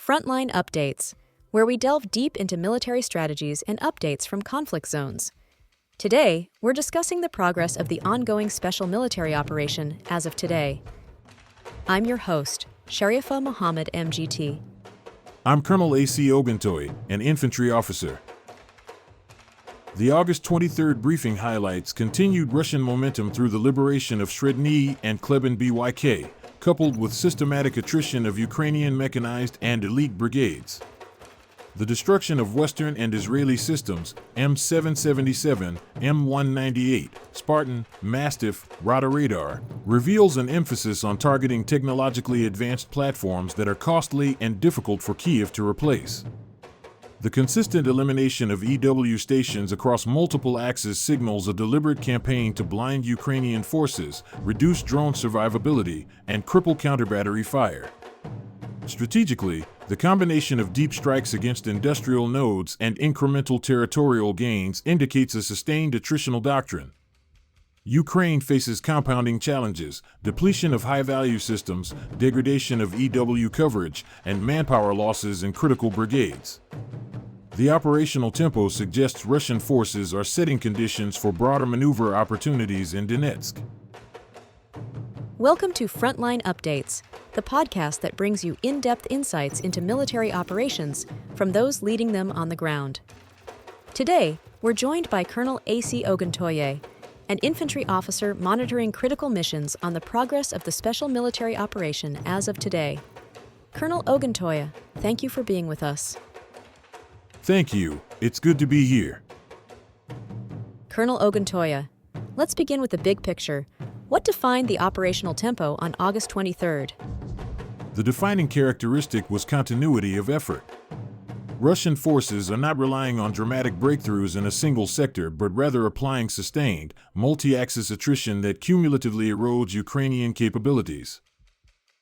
Frontline Updates, where we delve deep into military strategies and updates from conflict zones. Today, we're discussing the progress of the ongoing special military operation as of today. I'm your host, Sharifa Mohammed MGT. I'm Colonel A.C. Oguntoye, an infantry officer. The August 23rd briefing highlights continued Russian momentum through the liberation of Shredny and Kleben Byk, coupled with systematic attrition of Ukrainian mechanized and elite brigades. The destruction of Western and Israeli systems, M777, M198, Spartan, Mastiff, radar, reveals an emphasis on targeting technologically advanced platforms that are costly and difficult for Kyiv to replace. The consistent elimination of EW stations across multiple axes signals a deliberate campaign to blind Ukrainian forces, reduce drone survivability, and cripple counterbattery fire. Strategically, the combination of deep strikes against industrial nodes and incremental territorial gains indicates a sustained attritional doctrine. Ukraine faces compounding challenges: depletion of high-value systems, degradation of EW coverage, and manpower losses in critical brigades. The operational tempo suggests Russian forces are setting conditions for broader maneuver opportunities in Donetsk. Welcome to Frontline Updates, the podcast that brings you in-depth insights into military operations from those leading them on the ground. Today, we're joined by Colonel A.C. Oguntoye, an infantry officer monitoring critical missions on the progress of the special military operation as of today. Colonel Oguntoye, thank you for being with us. Thank you. It's good to be here. Colonel Oguntoye, let's begin with the big picture. What defined the operational tempo on August 23rd? The defining characteristic was continuity of effort. Russian forces are not relying on dramatic breakthroughs in a single sector, but rather applying sustained, multi-axis attrition that cumulatively erodes Ukrainian capabilities.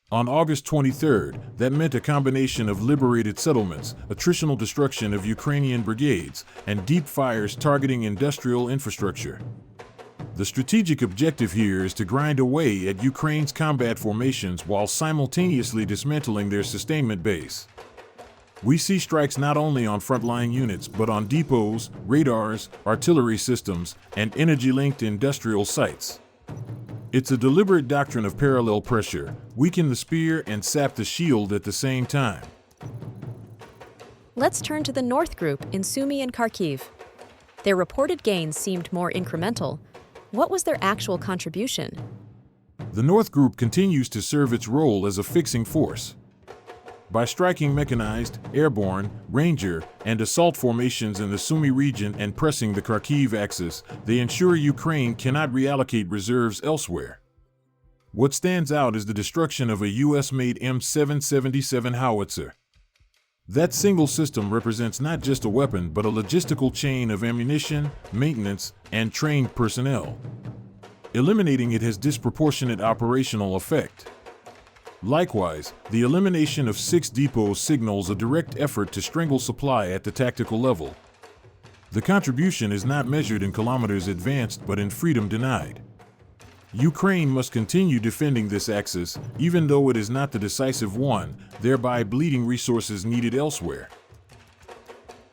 On August 23rd, that meant a combination of liberated settlements, attritional destruction of Ukrainian brigades, and deep fires targeting industrial infrastructure. The strategic objective here is to grind away at Ukraine's combat formations while simultaneously dismantling their sustainment base. We see strikes not only on frontline units but on depots, radars, artillery systems, and energy-linked industrial sites. It's a deliberate doctrine of parallel pressure: weaken the spear and sap the shield at the same time. Let's turn to the North Group in Sumy and Kharkiv. Their reported gains seemed more incremental. What was their actual contribution? The North Group continues to serve its role as a fixing force. By striking mechanized, airborne, ranger, and assault formations in the Sumy region and pressing the Kharkiv axis, they ensure Ukraine cannot reallocate reserves elsewhere. What stands out is the destruction of a US-made M777 howitzer. That single system represents not just a weapon but a logistical chain of ammunition, maintenance, and trained personnel. Eliminating it has disproportionate operational effect. Likewise, the elimination of 6 depots signals a direct effort to strangle supply at the tactical level. The contribution is not measured in kilometers advanced but in freedom denied. Ukraine must continue defending this axis, even though it is not the decisive one, thereby bleeding resources needed elsewhere.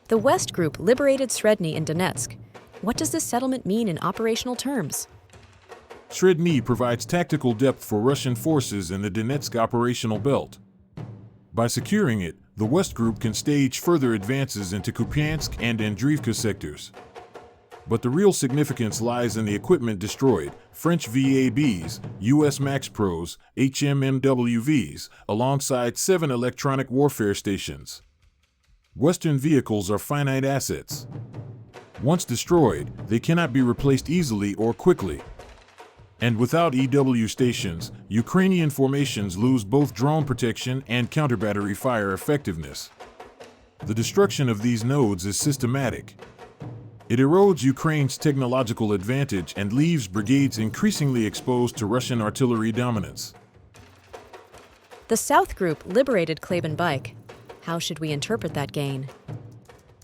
The West Group liberated Shredny in Donetsk. What does this settlement mean in operational terms? Shredny provides tactical depth for Russian forces in the Donetsk operational belt. By securing it, the West Group can stage further advances into Kupiansk and Andriivka sectors. But the real significance lies in the equipment destroyed: French VABs, US Max Pros, HMMWVs, alongside 7 electronic warfare stations. Western vehicles are finite assets. Once destroyed, they cannot be replaced easily or quickly. And without EW stations, Ukrainian formations lose both drone protection and counterbattery fire effectiveness. The destruction of these nodes is systematic. It erodes Ukraine's technological advantage and leaves brigades increasingly exposed to Russian artillery dominance. The South Group liberated Kleben Byk. How should we interpret that gain?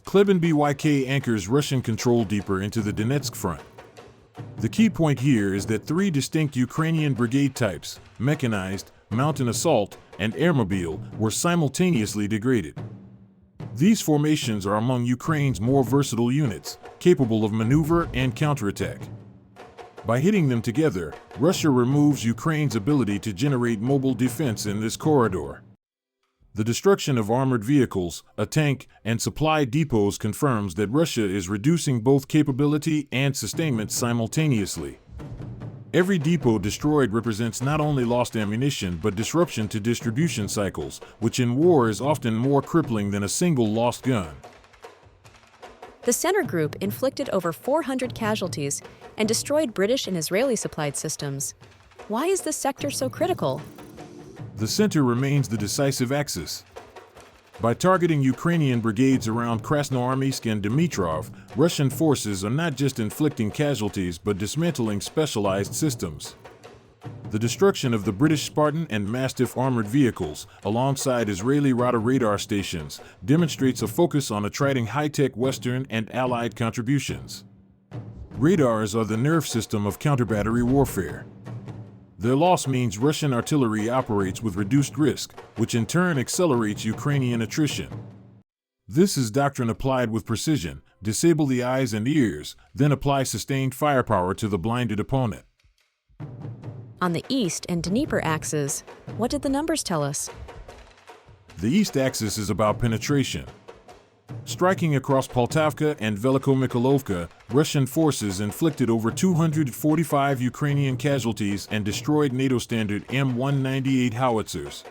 Kleben Byk anchors Russian control deeper into the Donetsk front. The key point here is that 3 distinct Ukrainian brigade types, mechanized, mountain assault, and airmobile were simultaneously degraded. These formations are among Ukraine's more versatile units, capable of maneuver and counterattack. By hitting them together, Russia removes Ukraine's ability to generate mobile defense in this corridor. The destruction of armored vehicles, a tank, and supply depots confirms that Russia is reducing both capability and sustainment simultaneously. Every depot destroyed represents not only lost ammunition but disruption to distribution cycles, which in war is often more crippling than a single lost gun. The center group inflicted over 400 casualties and destroyed British and Israeli supplied systems. Why is this sector so critical? The center remains the decisive axis. By targeting Ukrainian brigades around Krasnoarmysk and Dmitrov, Russian forces are not just inflicting casualties but dismantling specialized systems. The destruction of the British Spartan and Mastiff armored vehicles, alongside Israeli radar stations, demonstrates a focus on attracting high-tech Western and Allied contributions. Radars are the nerve system of counter-battery warfare. Their loss means Russian artillery operates with reduced risk, which in turn accelerates Ukrainian attrition. This is doctrine applied with precision: disable the eyes and ears, then apply sustained firepower to the blinded opponent. On the east and Dnieper axes, what did the numbers tell us? The east axis is about penetration. Striking across Poltavka and Velikomikhailovka, Russian forces inflicted over 245 Ukrainian casualties and destroyed NATO standard M198 howitzers.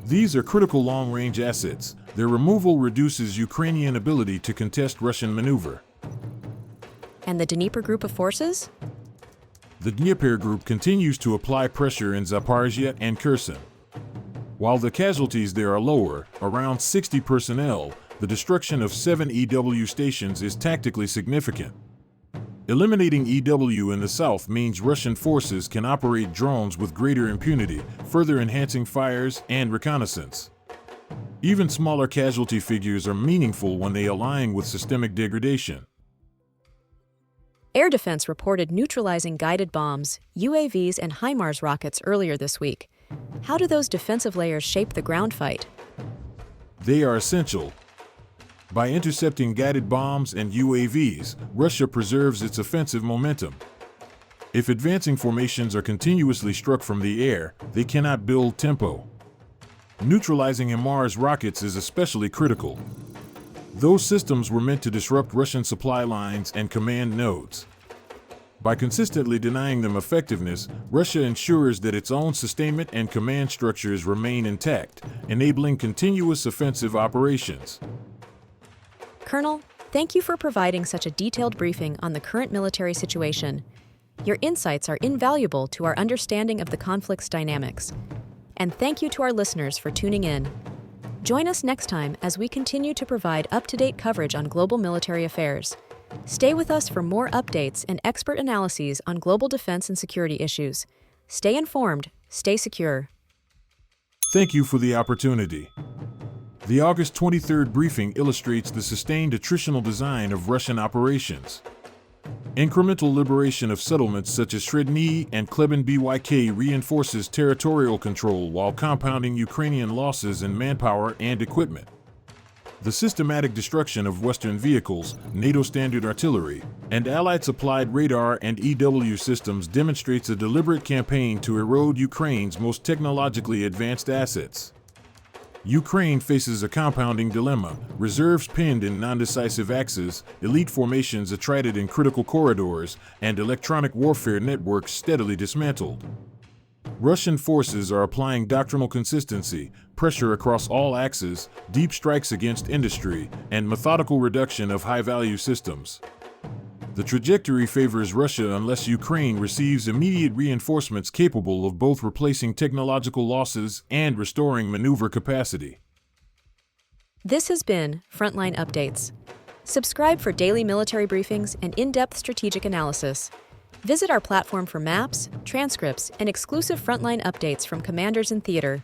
These are critical long-range assets. Their removal reduces Ukrainian ability to contest Russian maneuver. And the Dnieper group of forces? The Dnieper group continues to apply pressure in Zaporizhia and Kherson. While the casualties there are lower, around 60 personnel, the destruction of 7 EW stations is tactically significant. Eliminating EW in the south means Russian forces can operate drones with greater impunity, further enhancing fires and reconnaissance. Even smaller casualty figures are meaningful when they align with systemic degradation. Air Defense reported neutralizing guided bombs, UAVs, and HIMARS rockets earlier this week. How do those defensive layers shape the ground fight? They are essential. By intercepting guided bombs and UAVs, Russia preserves its offensive momentum. If advancing formations are continuously struck from the air, they cannot build tempo. Neutralizing HIMARS rockets is especially critical. Those systems were meant to disrupt Russian supply lines and command nodes. By consistently denying them effectiveness, Russia ensures that its own sustainment and command structures remain intact, enabling continuous offensive operations. Colonel, thank you for providing such a detailed briefing on the current military situation. Your insights are invaluable to our understanding of the conflict's dynamics. And thank you to our listeners for tuning in. Join us next time as we continue to provide up-to-date coverage on global military affairs. Stay with us for more updates and expert analyses on global defense and security issues. Stay informed, stay secure. Thank you for the opportunity. The August 23rd briefing illustrates the sustained attritional design of Russian operations. Incremental liberation of settlements such as Shredny and Kleben Byk reinforces territorial control while compounding Ukrainian losses in manpower and equipment. The systematic destruction of Western vehicles, NATO standard artillery, and Allied supplied radar and EW systems demonstrates a deliberate campaign to erode Ukraine's most technologically advanced assets. Ukraine faces a compounding dilemma: reserves pinned in non-decisive axes, elite formations attrited in critical corridors, and electronic warfare networks steadily dismantled. Russian forces are applying doctrinal consistency, pressure across all axes, deep strikes against industry, and methodical reduction of high-value systems. The trajectory favors Russia unless Ukraine receives immediate reinforcements capable of both replacing technological losses and restoring maneuver capacity. This has been Frontline Updates. Subscribe for daily military briefings and in-depth strategic analysis. Visit our platform for maps, transcripts, and exclusive Frontline updates from commanders in theater.